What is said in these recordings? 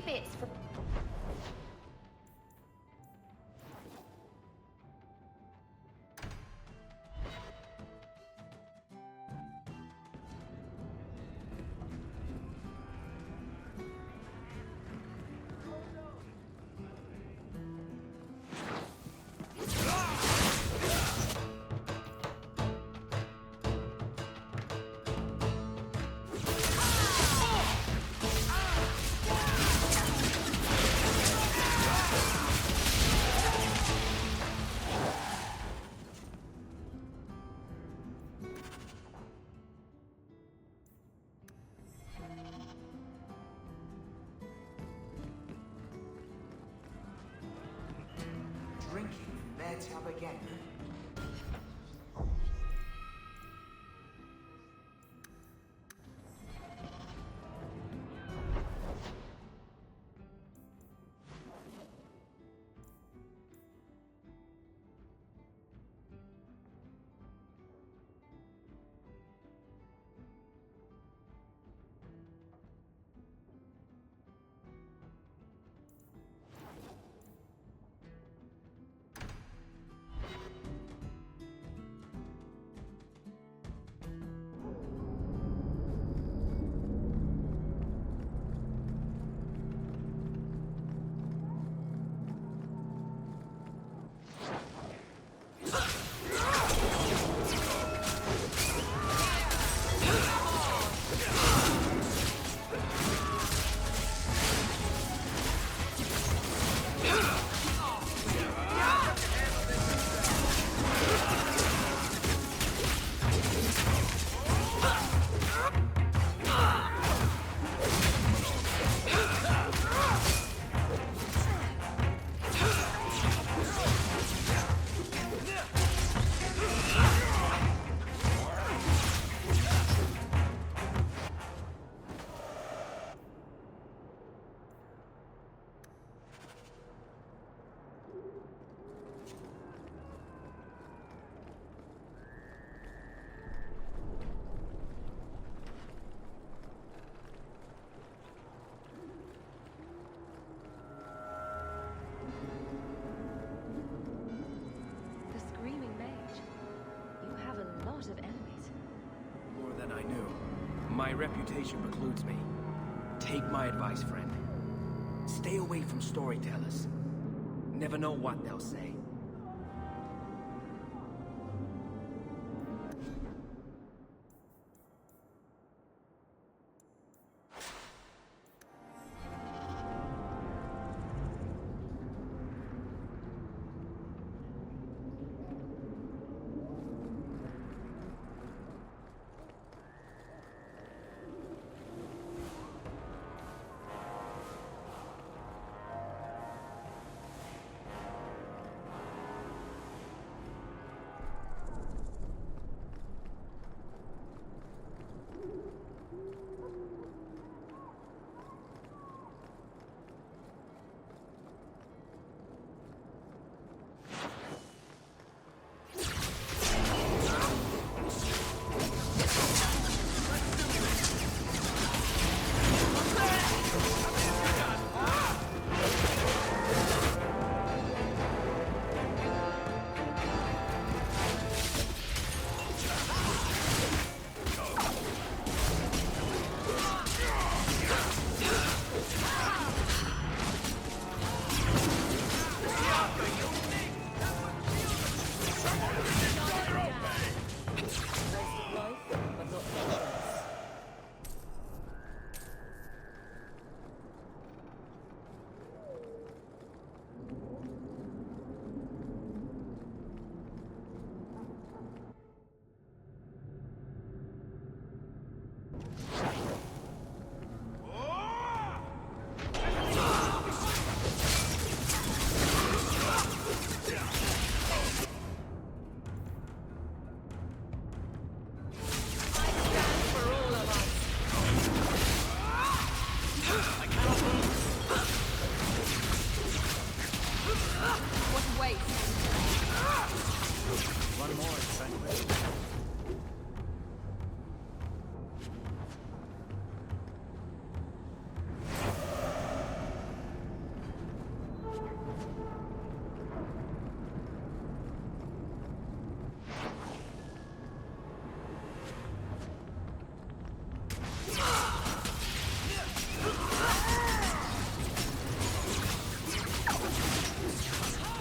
3 bits for... Drinking from their tap again. My reputation precludes me. Take my advice, friend. Stay away from storytellers. Never know what they'll say.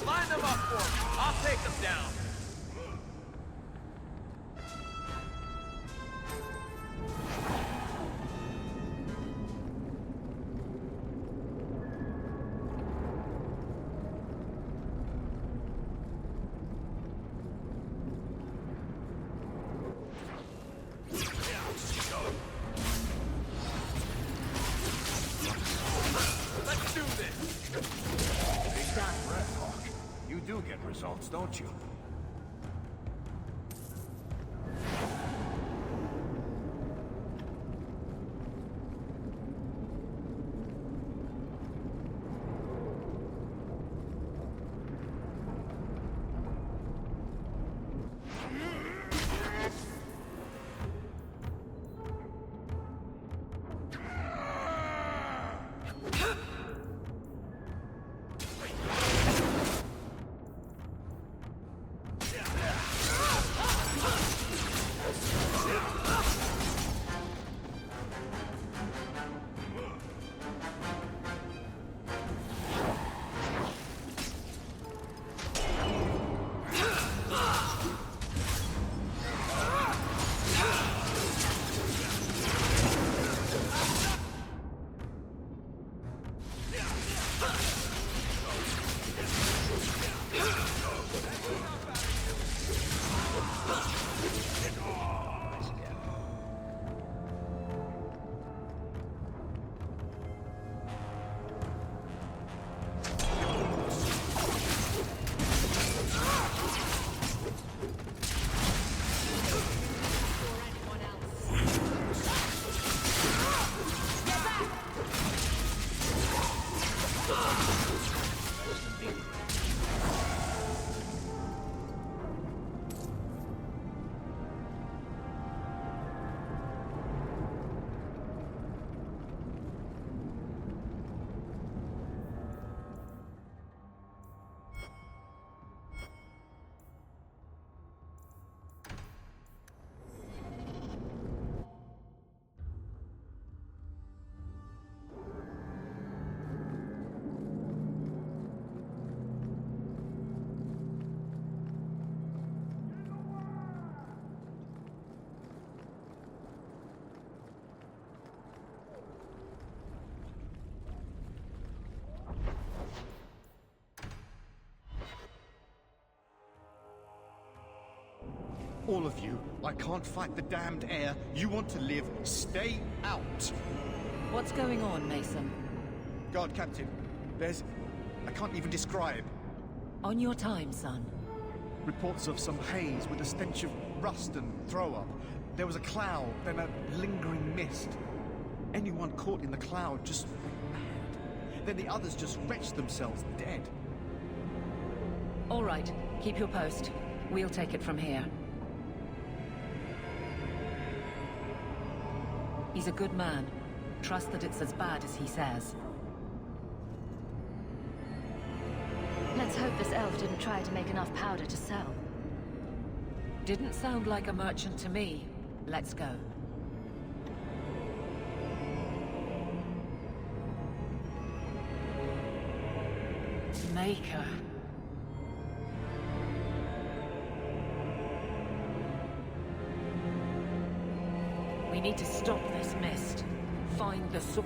Line them up for me. I'll take them down. Let's do this. Take that breath, Hawk. You do get results, don't you? All of you, I can't fight the damned air. You want to live, stay out. What's going on, Mason? Guard Captain, there's... I can't even describe. On your time, son. Reports of some haze with a stench of rust and throw-up. There was a cloud, then a lingering mist. Anyone caught in the cloud just went mad. Then the others just wretched themselves dead. All right, keep your post. We'll take it from here. He's a good man. Trust that it's as bad as he says. Let's hope this elf didn't try to make enough powder to sell. Didn't sound like a merchant to me. Let's go. Maker. We need to stop this mist. Find the source.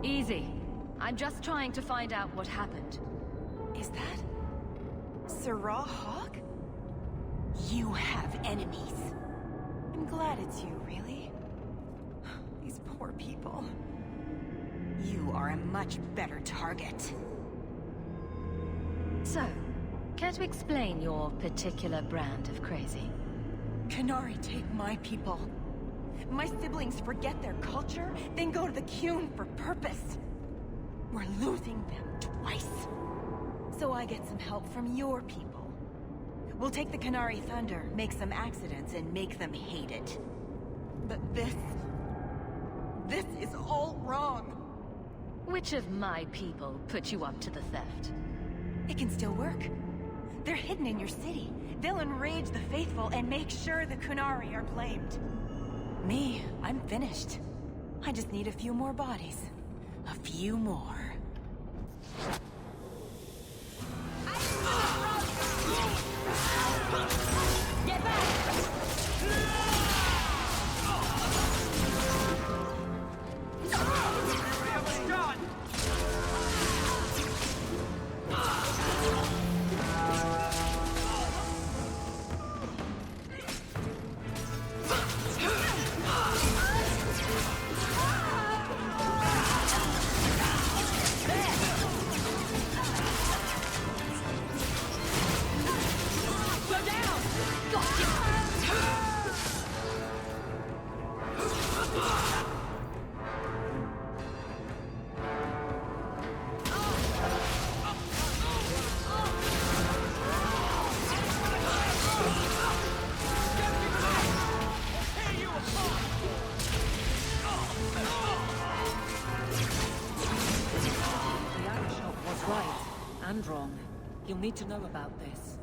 Easy. I'm just trying to find out what happened. Is that... Sirrah Hawk? You have enemies. I'm glad it's you, really. These poor people. You are a much better target. So, care to explain your particular brand of crazy? Qunari take my people. My siblings forget their culture, then go to the Qun for purpose. We're losing them twice. So I get some help from your people. We'll take the Qunari thunder, make some accidents, and make them hate it. But this is all wrong. Which of my people put you up to the theft? It can still work. They're hidden in your city. They'll enrage the faithful and make sure the Qunari are blamed. Me, I'm finished. I just need a few more bodies. A few more. Get back! Wrong. You'll need to know about this.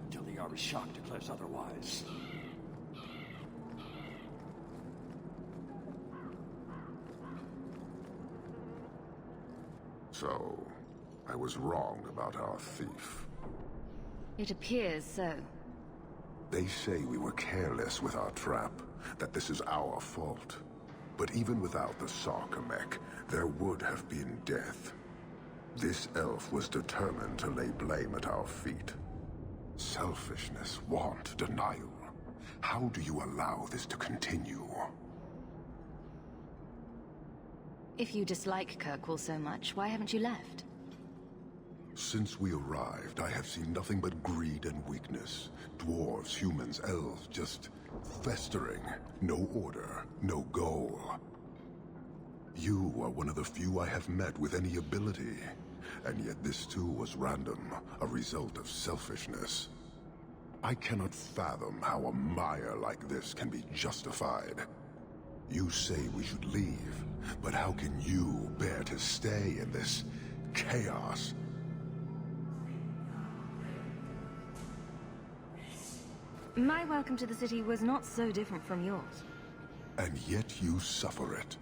Until the Arishok declares otherwise. So, I was wrong about our thief. It appears so. They say we were careless with our trap, that this is our fault. But even without the Sarkamek, there would have been death. This elf was determined to lay blame at our feet. Selfishness, want, denial. How do you allow this to continue? If you dislike Kirkwall so much, why haven't you left? Since we arrived, I have seen nothing but greed and weakness. Dwarves, humans, elves, just festering. No order, no goal. You are one of the few I have met with any ability. And yet this too was random, a result of selfishness. I cannot fathom how a mire like this can be justified. You say we should leave, but how can you bear to stay in this chaos? My welcome to the city was not so different from yours. And yet you suffer it.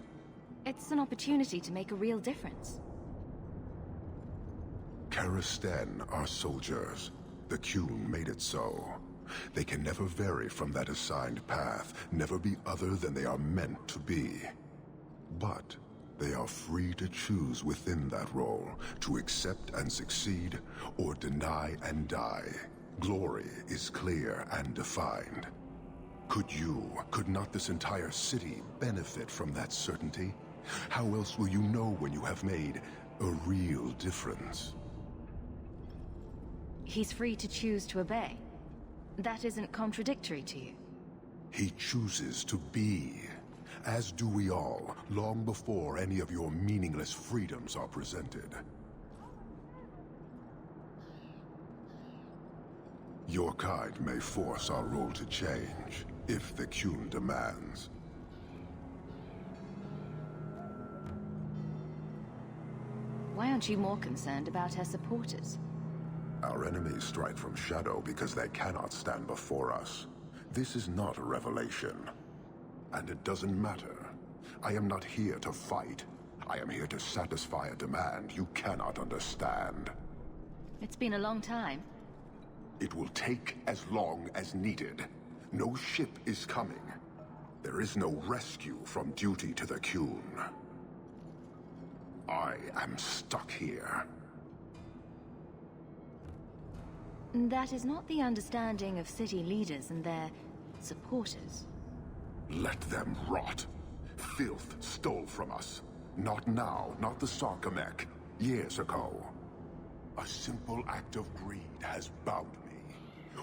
It's an opportunity to make a real difference. Karisten are soldiers. The Qun made it so. They can never vary from that assigned path, never be other than they are meant to be. But they are free to choose within that role, to accept and succeed, or deny and die. Glory is clear and defined. Could not this entire city benefit from that certainty? How else will you know when you have made a real difference? He's free to choose to obey. That isn't contradictory to you. He chooses to be, as do we all, long before any of your meaningless freedoms are presented. Your kind may force our role to change, if the Qun demands. Why aren't you more concerned about her supporters? Our enemies strike from shadow because they cannot stand before us. This is not a revelation. And it doesn't matter. I am not here to fight. I am here to satisfy a demand you cannot understand. It's been a long time. It will take as long as needed. No ship is coming. There is no rescue from duty to the Qun. I am stuck here. That is not the understanding of city leaders and their supporters. Let them rot. Filth stole from us. Not now, not the Sarkamek. Years ago. A simple act of greed has bound me.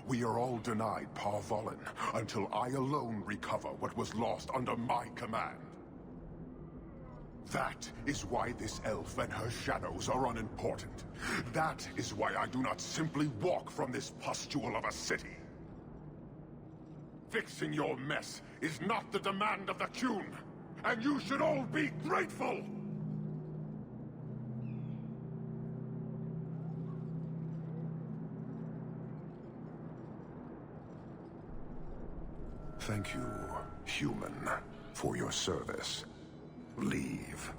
We are all denied Parvolin until I alone recover what was lost under my command. That is why this elf and her shadows are unimportant. That is why I do not simply walk from this pustule of a city. Fixing your mess is not the demand of the Qun, and you should all be grateful! Thank you, human, for your service. Leave.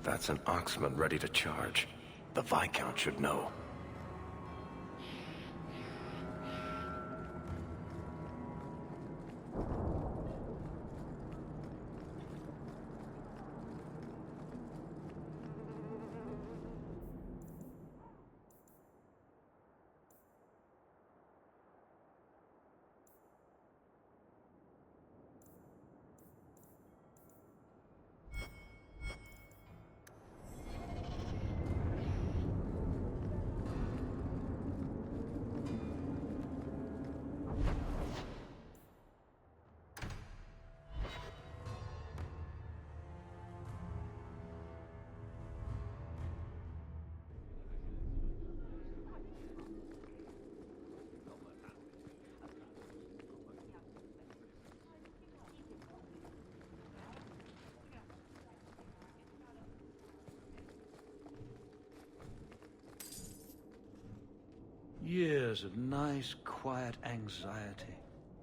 That's an Oxman ready to charge. The Viscount should know. Years of nice, quiet anxiety.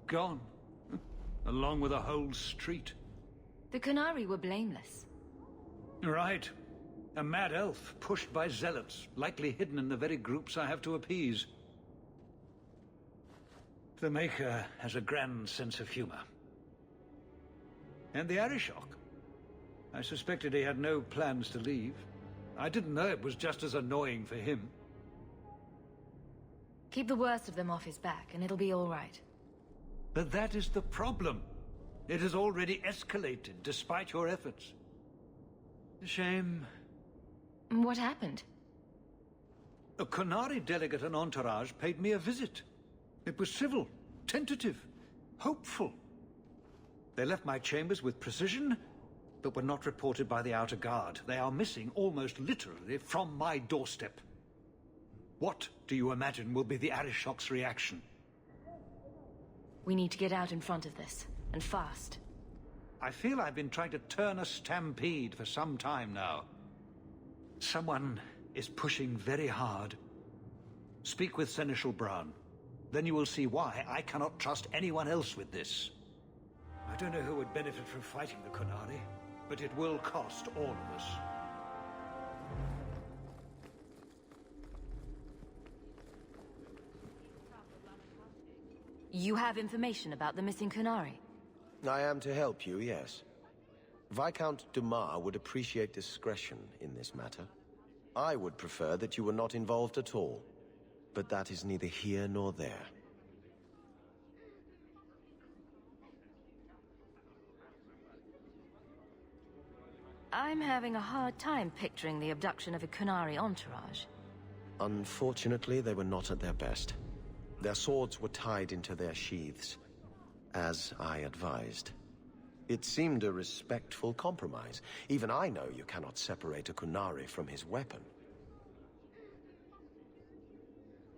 Gone. Along with a whole street. The Qunari were blameless. Right. A mad elf, pushed by zealots, likely hidden in the very groups I have to appease. The Maker has a grand sense of humor. And the Arishok. I suspected he had no plans to leave. I didn't know it was just as annoying for him. Keep the worst of them off his back, and it'll be all right. But that is the problem. It has already escalated, despite your efforts. A shame. What happened? A Qunari delegate and entourage paid me a visit. It was civil, tentative, hopeful. They left my chambers with precision, but were not reported by the outer guard. They are missing almost literally from my doorstep. What do you imagine will be the Arishok's reaction? We need to get out in front of this, and fast. I feel I've been trying to turn a stampede for some time now. Someone is pushing very hard. Speak with Seneschal Brown. Then you will see why I cannot trust anyone else with this. I don't know who would benefit from fighting the Qunari, but it will cost all of us. You have information about the missing Qunari? I am to help you, yes. Viscount Dumas would appreciate discretion in this matter. I would prefer that you were not involved at all, but that is neither here nor there. I'm having a hard time picturing the abduction of a Qunari entourage. Unfortunately, they were not at their best. Their swords were tied into their sheaths, as I advised. It seemed a respectful compromise. Even I know you cannot separate a Qunari from his weapon.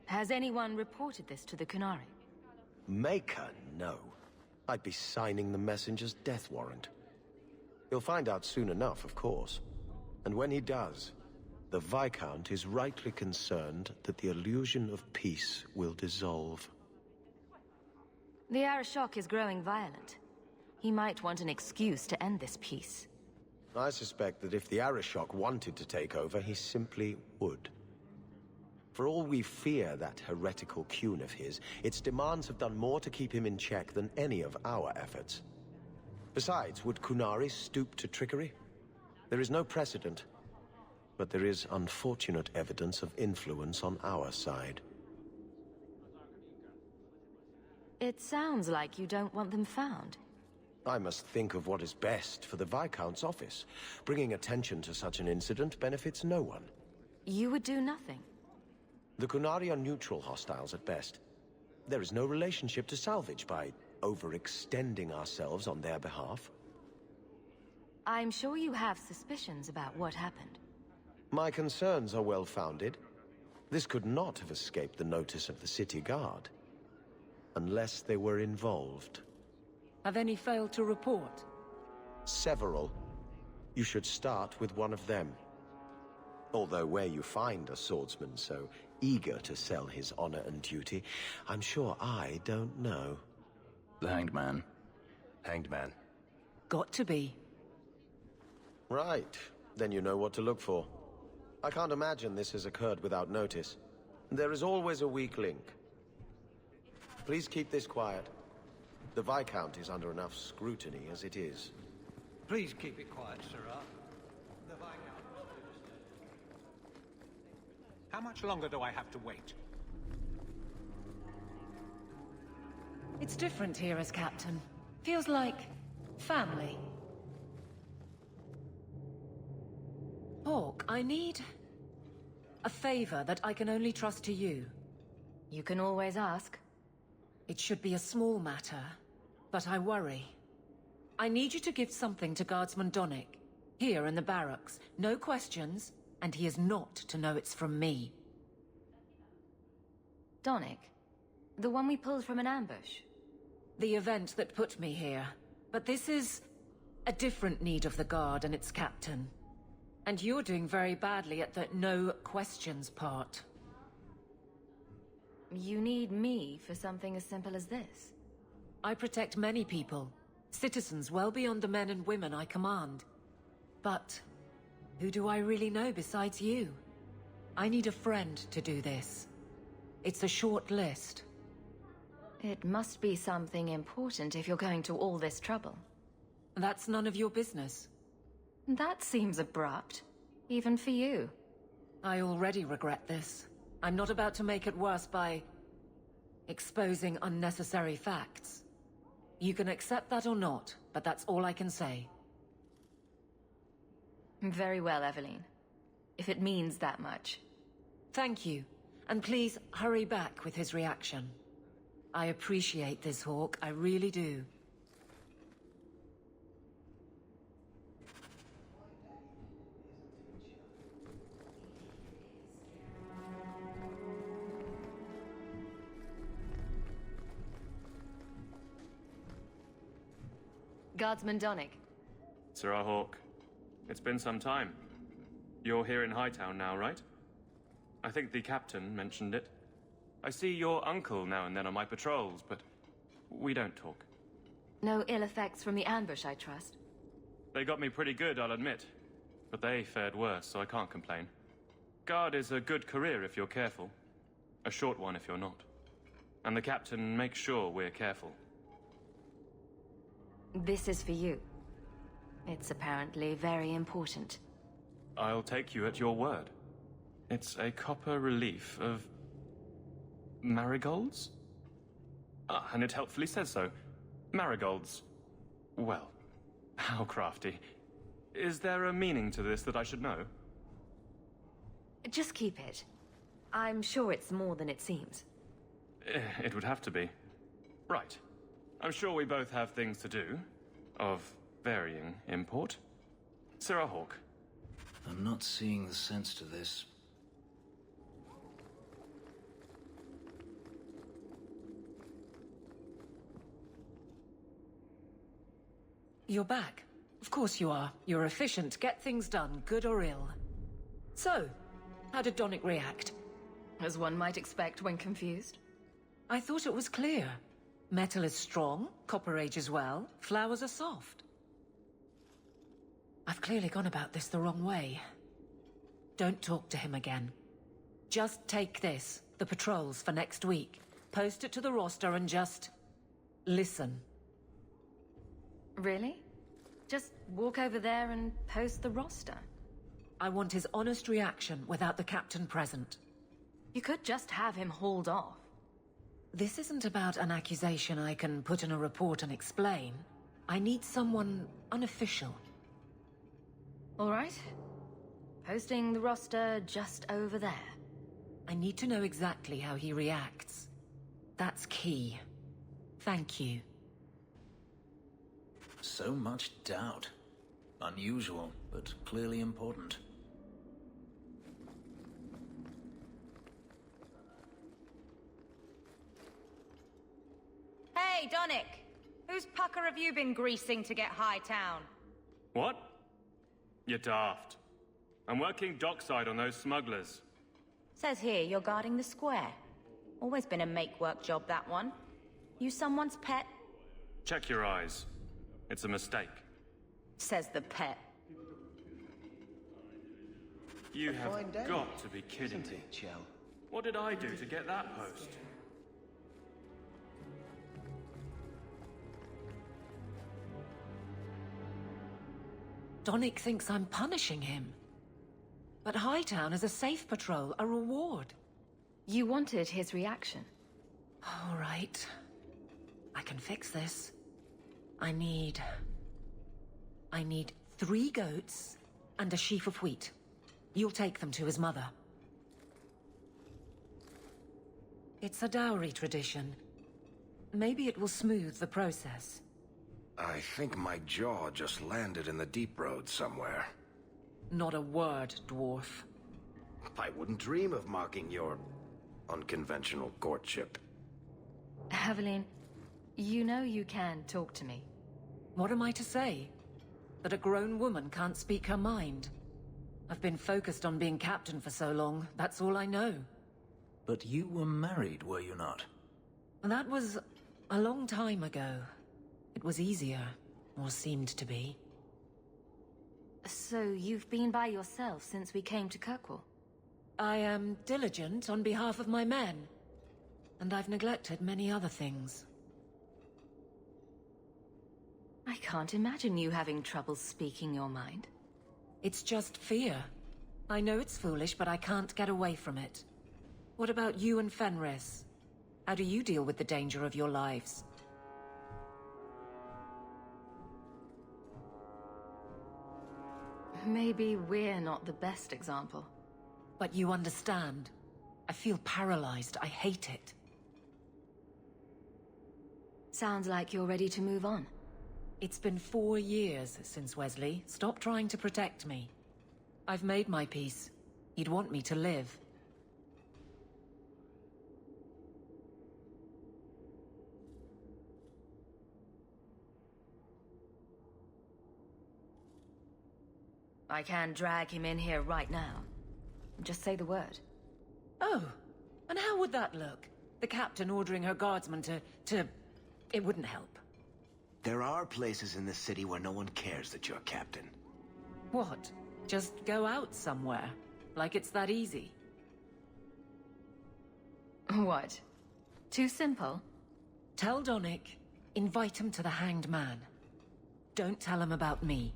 Has anyone reported this to the Qunari? Maker, no. I'd be signing the messenger's death warrant. He'll find out soon enough, of course. And when he does, the Viscount is rightly concerned that the illusion of peace will dissolve. The Arishok is growing violent. He might want an excuse to end this peace. I suspect that if the Arishok wanted to take over, he simply would. For all we fear that heretical Qun of his, its demands have done more to keep him in check than any of our efforts. Besides, would Qunari stoop to trickery? There is no precedent, but there is unfortunate evidence of influence on our side. It sounds like you don't want them found. I must think of what is best for the Viscount's office. Bringing attention to such an incident benefits no one. You would do nothing. The Qunari are neutral hostiles at best. There is no relationship to salvage by overextending ourselves on their behalf. I'm sure you have suspicions about what happened. My concerns are well-founded. This could not have escaped the notice of the city guard. Unless they were involved. Have any failed to report? Several. You should start with one of them. Although where you find a swordsman so eager to sell his honor and duty, I'm sure I don't know. The Hanged Man. Hanged Man. Got to be. Right. Then you know what to look for. I can't imagine this has occurred without notice. There is always a weak link. Please keep this quiet. The Viscount is under enough scrutiny as it is. Please keep it quiet, Sirrah. The Viscount. How much longer do I have to wait? It's different here as captain. Feels like family. Hawk, I need a favor that I can only trust to you. You can always ask. It should be a small matter, but I worry. I need you to give something to Guardsman Donnick, here in the barracks. No questions, and he is not to know it's from me. Donnick? The one we pulled from an ambush? The event that put me here. But this is a different need of the Guard and its captain. And you're doing very badly at the no questions part. You need me for something as simple as this? I protect many people. Citizens well beyond the men and women I command. But who do I really know besides you? I need a friend to do this. It's a short list. It must be something important if you're going to all this trouble. That's none of your business. That seems abrupt, even for you. I already regret this. I'm not about to make it worse by exposing unnecessary facts. You can accept that or not, but that's all I can say. Very well, Aveline. If it means that much. Thank you. And please, hurry back with his reaction. I appreciate this, Hawk. I really do. Guardsman Donnick. Sirrah Hawk, it's been some time. You're here in Hightown now, right? I think the captain mentioned it. I see your uncle now and then on my patrols, but we don't talk. No ill effects from the ambush, I trust? They got me pretty good, I'll admit. But they fared worse, so I can't complain. Guard is a good career if you're careful. A short one if you're not. And the captain makes sure we're careful. This is for you. It's apparently very important. I'll take you at your word. It's a copper relief of... marigolds? Ah, and it helpfully says so. Marigolds. Well, how crafty. Is there a meaning to this that I should know? Just keep it. I'm sure it's more than it seems. It would have to be. Right. I'm sure we both have things to do, of varying import. Sirrah Hawk. I'm not seeing the sense to this. You're back. Of course you are. You're efficient. Get things done, good or ill. So, how did Donnick react? As one might expect when confused. I thought it was clear. Metal is strong, copper ages well, flowers are soft. I've clearly gone about this the wrong way. Don't talk to him again. Just take this, the patrols for next week. Post it to the roster and just... listen. Really? Just walk over there and post the roster? I want his honest reaction without the captain present. You could just have him hauled off. This isn't about an accusation I can put in a report and explain. I need someone unofficial. All right. Posting the roster just over there. I need to know exactly how he reacts. That's key. Thank you. So much doubt. Unusual, but clearly important. Hey, Donnick! Whose pucker have you been greasing to get Hightown? What? You're daft. I'm working dockside on those smugglers. Says here you're guarding the square. Always been a make-work job, that one. You someone's pet? Check your eyes. It's a mistake. Says the pet. You have got to be kidding me. What did I do to get that post? Donnick thinks I'm punishing him. But Hightown is a safe patrol, a reward. You wanted his reaction. All right. I can fix this. I need 3 goats and a sheaf of wheat. You'll take them to his mother. It's a dowry tradition. Maybe it will smooth the process. I think my jaw just landed in the deep road somewhere. Not a word, dwarf. I wouldn't dream of mocking your unconventional courtship. Aveline, you know you can talk to me. What am I to say? That a grown woman can't speak her mind? I've been focused on being captain for so long, that's all I know. But you were married, were you not? That was a long time ago. It was easier, or seemed to be. So you've been by yourself since we came to Kirkwall? I am diligent on behalf of my men. And I've neglected many other things. I can't imagine you having trouble speaking your mind. It's just fear. I know it's foolish, but I can't get away from it. What about you and Fenris? How do you deal with the danger of your lives? Maybe we're not the best example. But you understand. I feel paralyzed. I hate it. Sounds like you're ready to move on. It's been 4 years since Wesley. Stop trying to protect me. I've made my peace. He'd want me to live. I can drag him in here right now. Just say the word. Oh, and how would that look? The captain ordering her guardsmen to... It wouldn't help. There are places in this city where no one cares that you're captain. What? Just go out somewhere? Like it's that easy? What? Too simple? Tell Donnick, invite him to the Hanged Man. Don't tell him about me.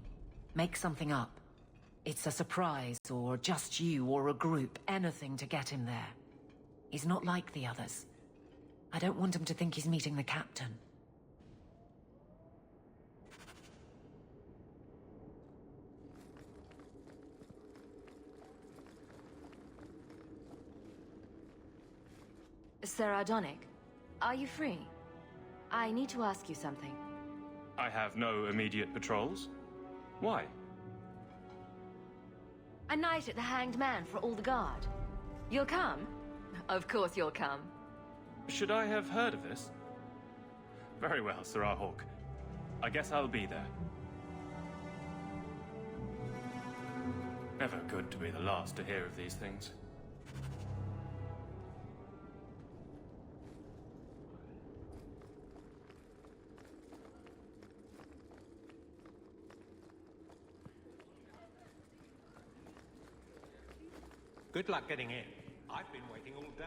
Make something up. It's a surprise, or just you, or a group, anything to get him there. He's not like the others. I don't want him to think he's meeting the captain. Sarah Donnick, are you free? I need to ask you something. I have no immediate patrols. Why? A night at the Hanged Man for all the guard. You'll come? Of course you'll come. Should I have heard of this? Very well, Sarah Hawk. I guess I'll be there. Never good to be the last to hear of these things. Good luck getting in. I've been waiting all day.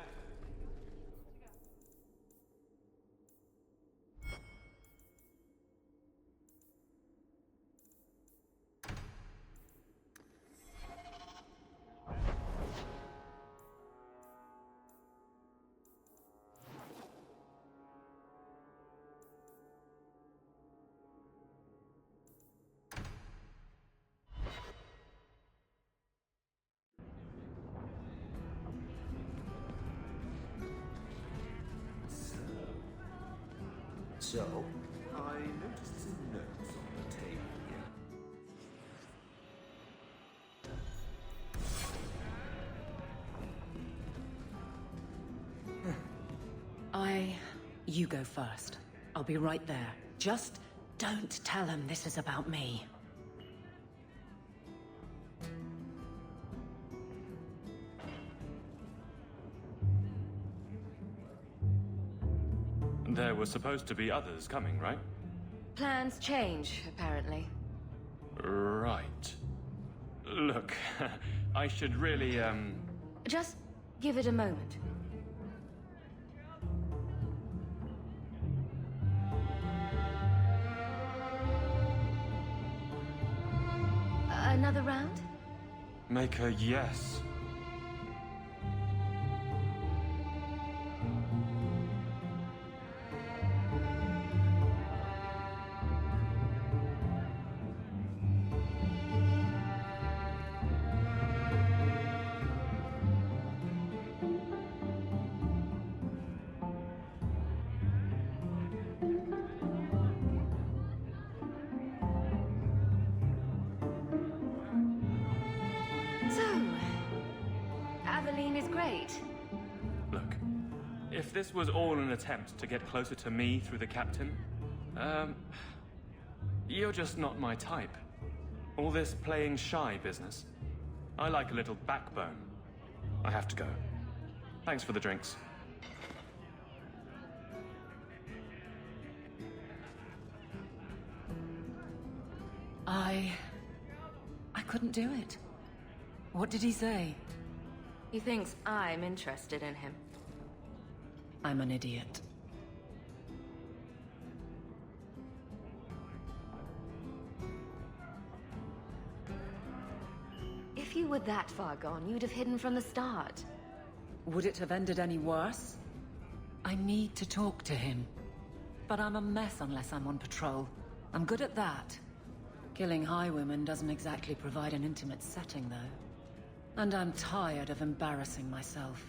So, I noticed some notes on the table here. You go first. I'll be right there. Just don't tell him this is about me. There were supposed to be others coming, right? Plans change, apparently. Right. Look, I should really, Just give it a moment. Another round? Make a yes. Aveline is great. Look, if this was all an attempt to get closer to me through the captain, you're just not my type. All this playing shy business. I like a little backbone. I have to go. Thanks for the drinks. I couldn't do it. What did he say? He thinks I'm interested in him. I'm an idiot. If you were that far gone, you'd have hidden from the start. Would it have ended any worse? I need to talk to him. But I'm a mess unless I'm on patrol. I'm good at that. Killing highwaymen doesn't exactly provide an intimate setting, though. And I'm tired of embarrassing myself.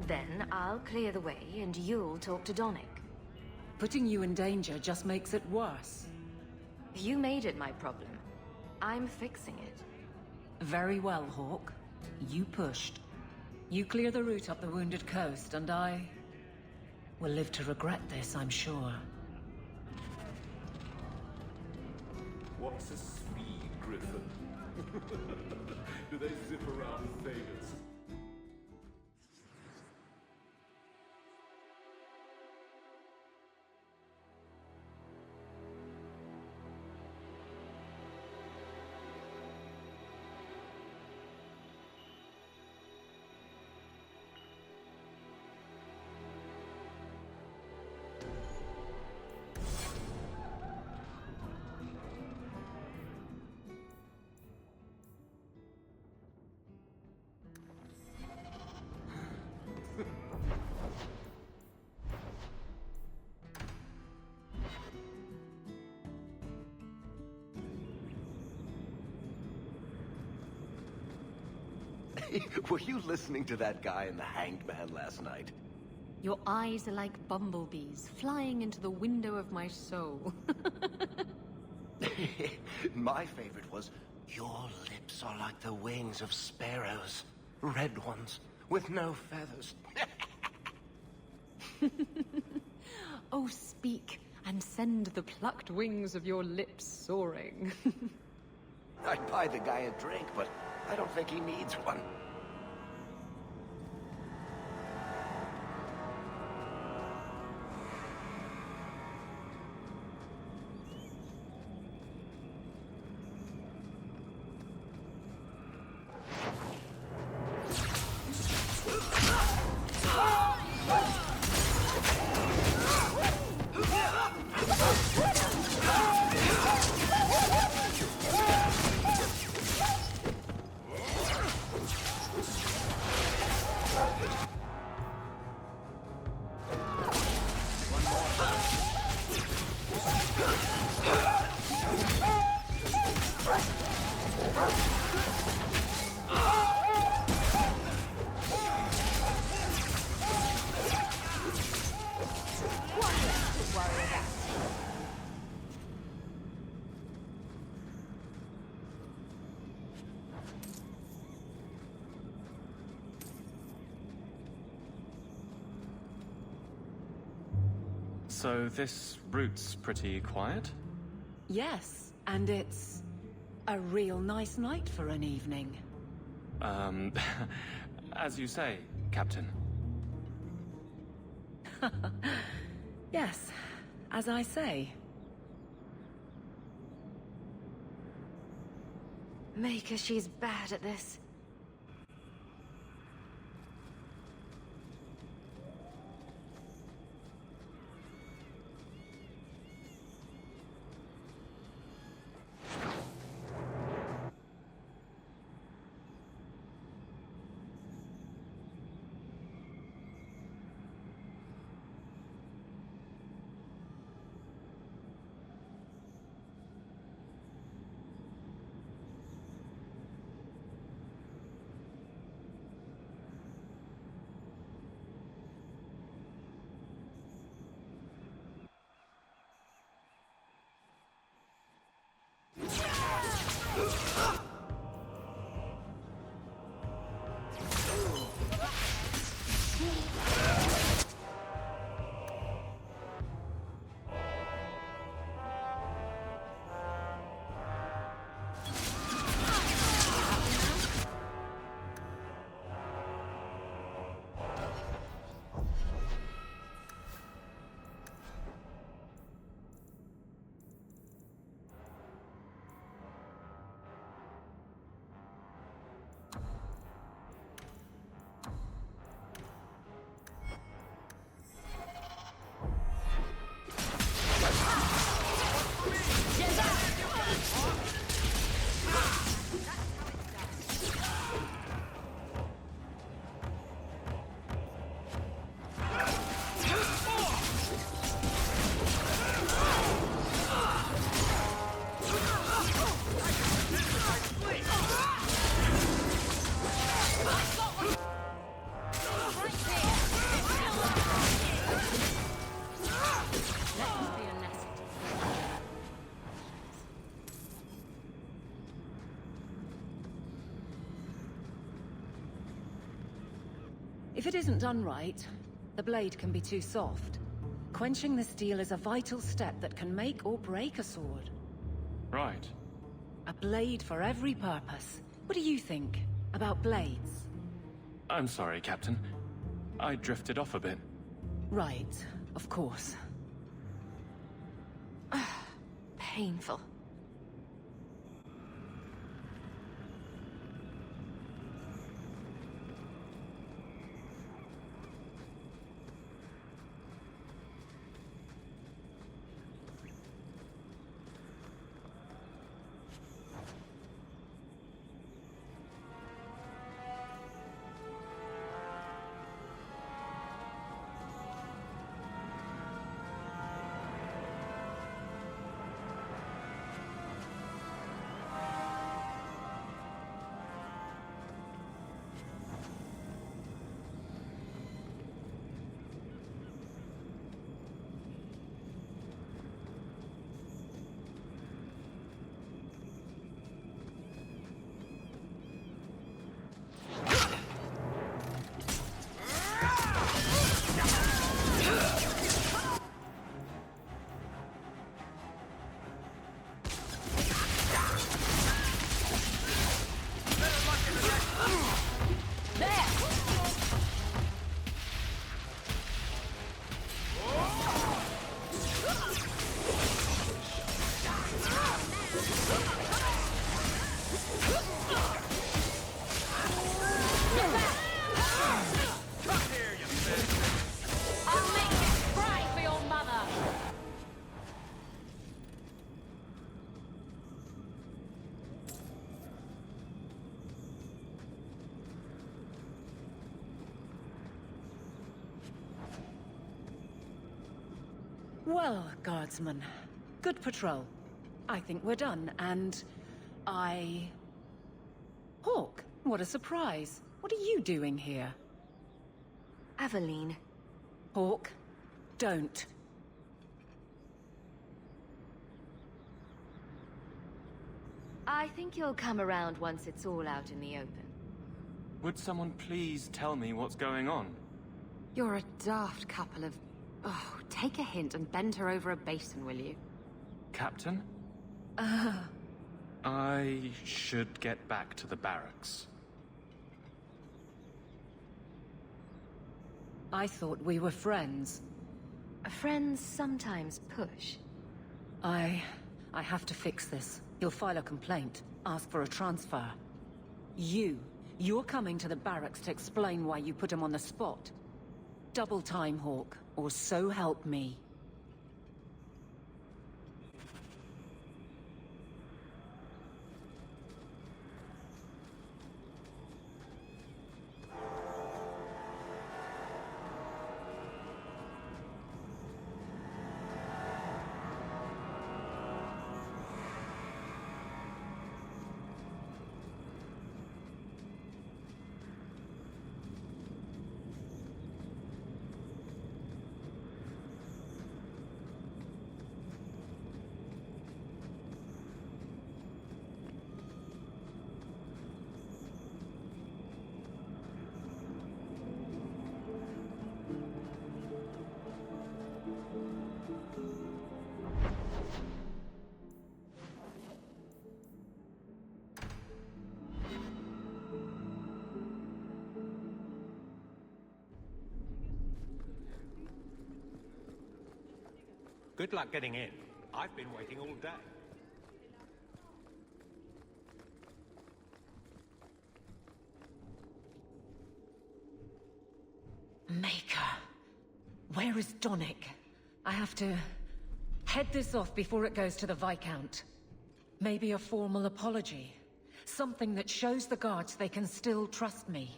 Then I'll clear the way and you'll talk to Donick. Putting you in danger just makes it worse. You made it my problem. I'm fixing it. Very well, Hawk. You pushed. You clear the route up the Wounded Coast, and I will live to regret this, I'm sure. What's a speed, Griffin? Do they zip around Vegas? Were you listening to that guy in the Hanged Man last night? Your eyes are like bumblebees flying into the window of my soul. My favorite was, "Your lips are like the wings of sparrows. Red ones, with no feathers." Oh, speak, and send the plucked wings of your lips soaring. I'd buy the guy a drink, but I don't think he needs one. So this route's pretty quiet? Yes, and it's a real nice night for an evening. As you say, Captain. Yes, as I say. Make her she's bad at this. If it isn't done right, the blade can be too soft. Quenching the steel is a vital step that can make or break a sword. Right. A blade for every purpose. What do you think about blades? I'm sorry, Captain. I drifted off a bit. Right, of course. Painful. Well, guardsman, good patrol. I think we're done, and Hawk, what a surprise. What are you doing here? Aveline. Hawk, don't. I think you'll come around once it's all out in the open. Would someone please tell me what's going on? You're a daft couple of... Oh, take a hint and bend her over a basin, will you? Captain? I should get back to the barracks. I thought we were friends. Friends sometimes push. I have to fix this. He'll file a complaint, ask for a transfer. You're coming to the barracks to explain why you put him on the spot. Double time, Hawk, or so help me. Good luck getting in. I've been waiting all day. Maker. Where is Donick? I have to head this off before it goes to the Viscount. Maybe a formal apology. Something that shows the guards they can still trust me.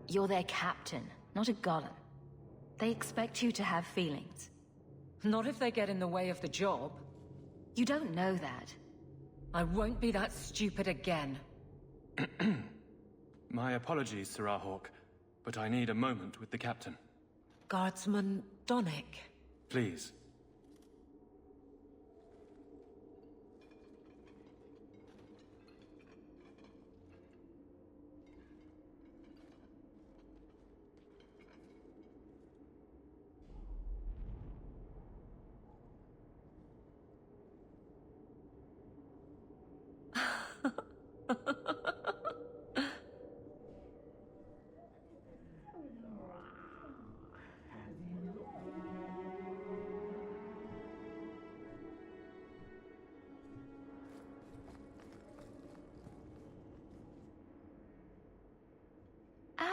You're their captain, not a golem. They expect you to have feelings. Not if they get in the way of the job. You don't know that. I won't be that stupid again. My apologies, Sirrah Hawk, but I need a moment with the captain. Guardsman Donick. Please.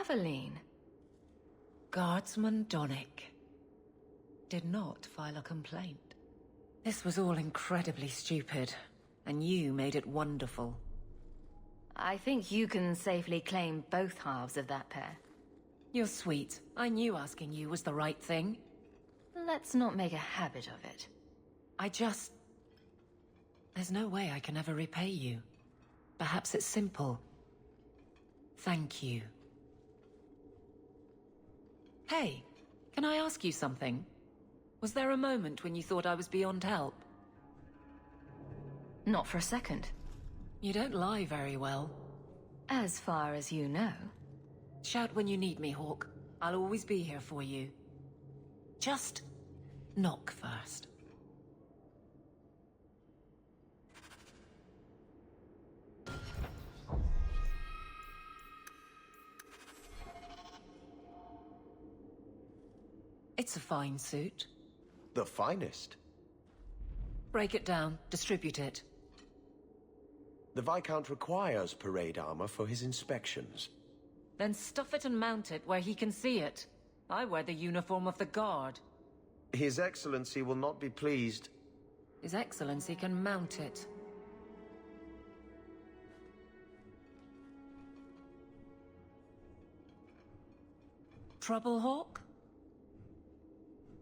Aveline. Guardsman Donnick did not file a complaint. This was all incredibly stupid, and you made it wonderful. I think you can safely claim both halves of that pair. You're sweet. I knew asking you was the right thing. Let's not make a habit of it. There's no way I can ever repay you. Perhaps it's simple. Thank you. Hey, can I ask you something? Was there a moment when you thought I was beyond help? Not for a second. You don't lie very well. As far as you know. Shout when you need me, Hawk. I'll always be here for you. Just knock first. It's a fine suit. The finest. Break it down, distribute it. The Viscount requires parade armor for his inspections. Then stuff it and mount it where he can see it. I wear the uniform of the Guard. His Excellency will not be pleased. His Excellency can mount it. Trouble, Hawk?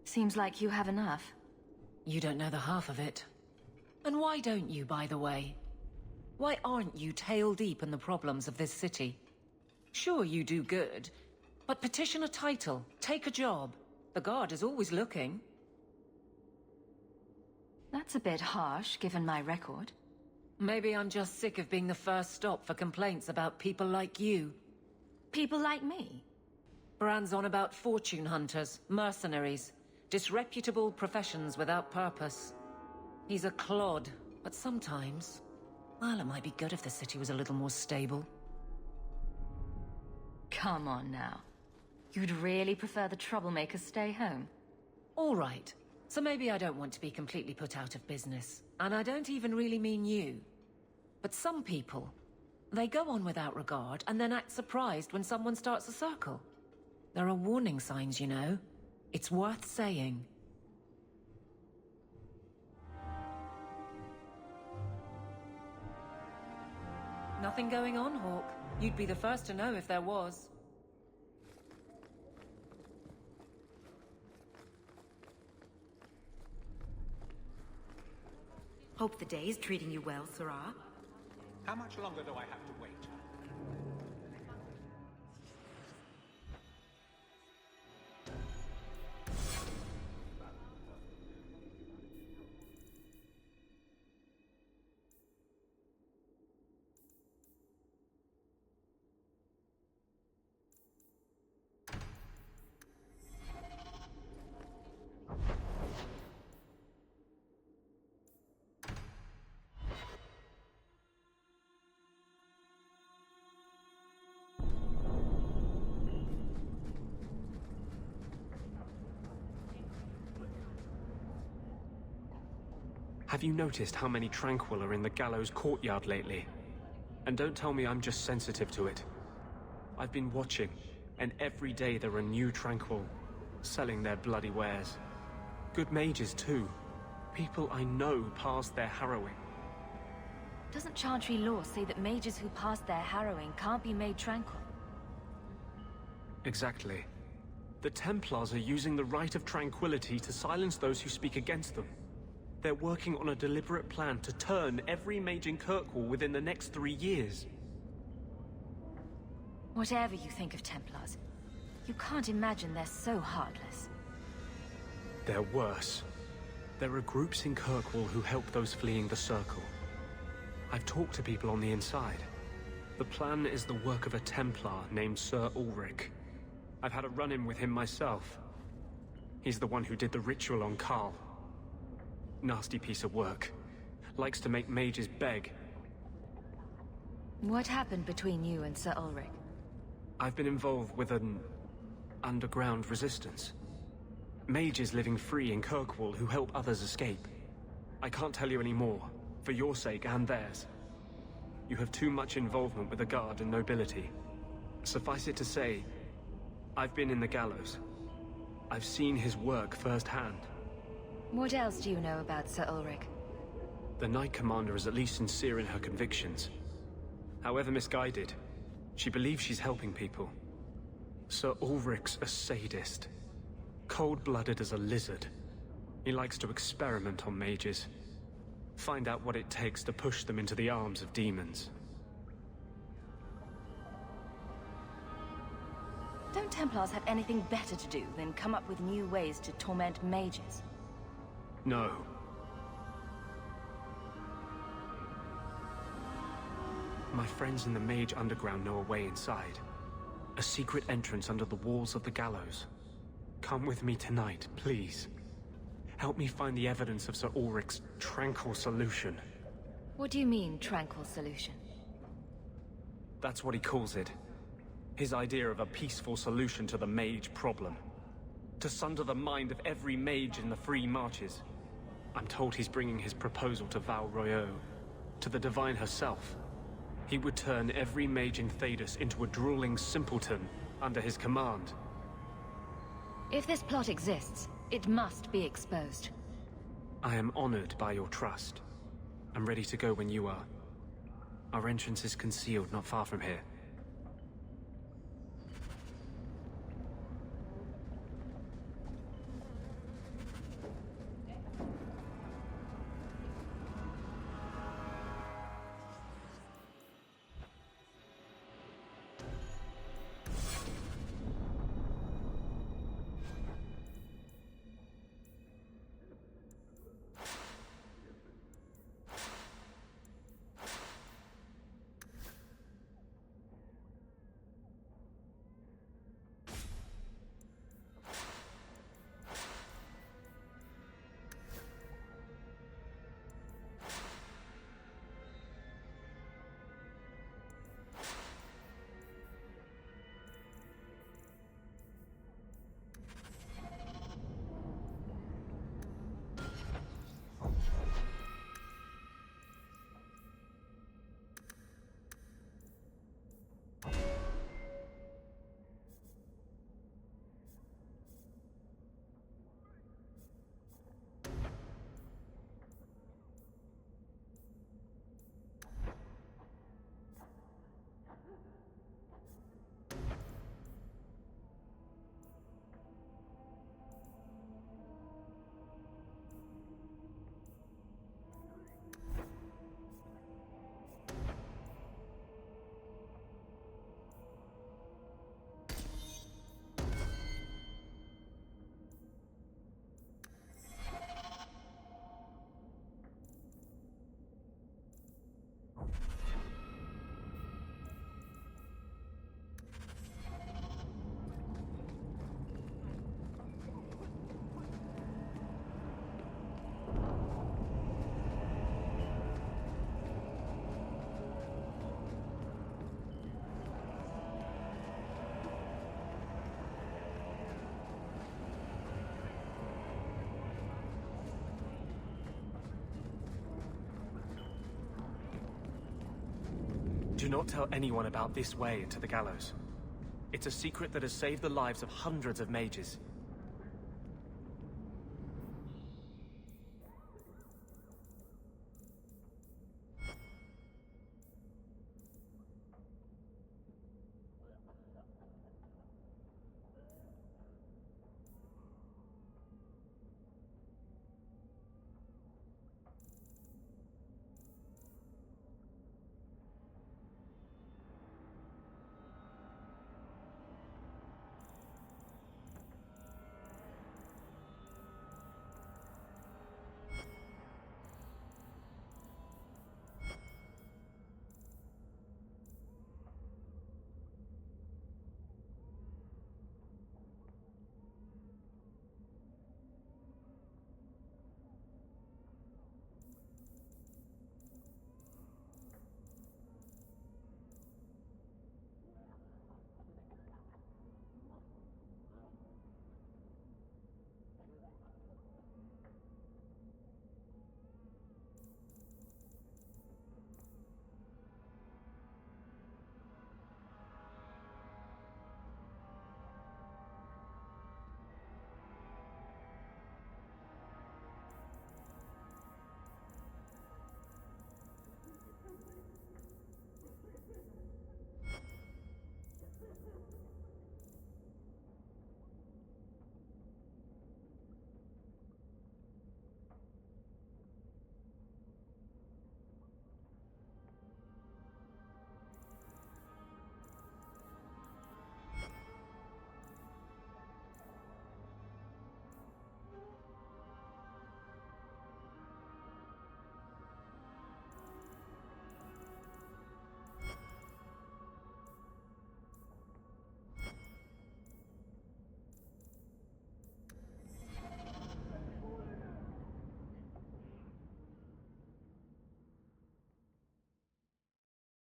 Seems like you have enough. You don't know the half of it. And why don't you, by the way? Why aren't you tail deep in the problems of this city? Sure, you do good, but petition a title, take a job. The Guard is always looking. That's a bit harsh, given my record. Maybe I'm just sick of being the first stop for complaints about people like you. People like me? Brand's on about fortune hunters, mercenaries, disreputable professions without purpose. He's a clod, but sometimes, well, it might be good if the city was a little more stable. Come on now. You'd really prefer the troublemakers stay home? All right. So maybe I don't want to be completely put out of business. And I don't even really mean you. But some people, they go on without regard and then act surprised when someone starts a circle. There are warning signs, you know. It's worth saying. Nothing going on, Hawk. You'd be the first to know if there was. Hope the day is treating you well, Sarah. How much longer do I have to wait? Have you noticed how many Tranquil are in the gallows courtyard lately? And don't tell me I'm just sensitive to it. I've been watching, and every day there are new Tranquil, selling their bloody wares. Good mages too. People I know pass their harrowing. Doesn't Chantry law say that mages who pass their harrowing can't be made tranquil? Exactly. The Templars are using the right of tranquility to silence those who speak against them. They're working on a deliberate plan to turn every mage in Kirkwall within the next 3 years. Whatever you think of Templars, you can't imagine they're so heartless. They're worse. There are groups in Kirkwall who help those fleeing the Circle. I've talked to people on the inside. The plan is the work of a Templar named Sir Ulrich. I've had a run-in with him myself. He's the one who did the ritual on Karl. Nasty piece of work. Likes to make mages beg. What happened between you and Sir Ulrich? I've been involved with an underground resistance. Mages living free in Kirkwall who help others escape. I can't tell you any more, for your sake and theirs. You have too much involvement with the Guard and nobility. Suffice it to say, I've been in the gallows. I've seen his work firsthand. What else do you know about Sir Ulrich? The Knight Commander is at least sincere in her convictions. However misguided, she believes she's helping people. Sir Ulrich's a sadist. Cold-blooded as a lizard. He likes to experiment on mages. Find out what it takes to push them into the arms of demons. Don't Templars have anything better to do than come up with new ways to torment mages? No. My friends in the Mage Underground know a way inside. A secret entrance under the walls of the gallows. Come with me tonight, please. Help me find the evidence of Sir Ulrich's tranquil solution. What do you mean, tranquil solution? That's what he calls it. His idea of a peaceful solution to the mage problem. To sunder the mind of every mage in the Free Marches. I'm told he's bringing his proposal to Val Royeaux, to the Divine herself. He would turn every mage in Thedas into a drooling simpleton under his command. If this plot exists, it must be exposed. I am honored by your trust. I'm ready to go when you are. Our entrance is concealed not far from here. Do not tell anyone about this way into the gallows. It's a secret that has saved the lives of hundreds of mages.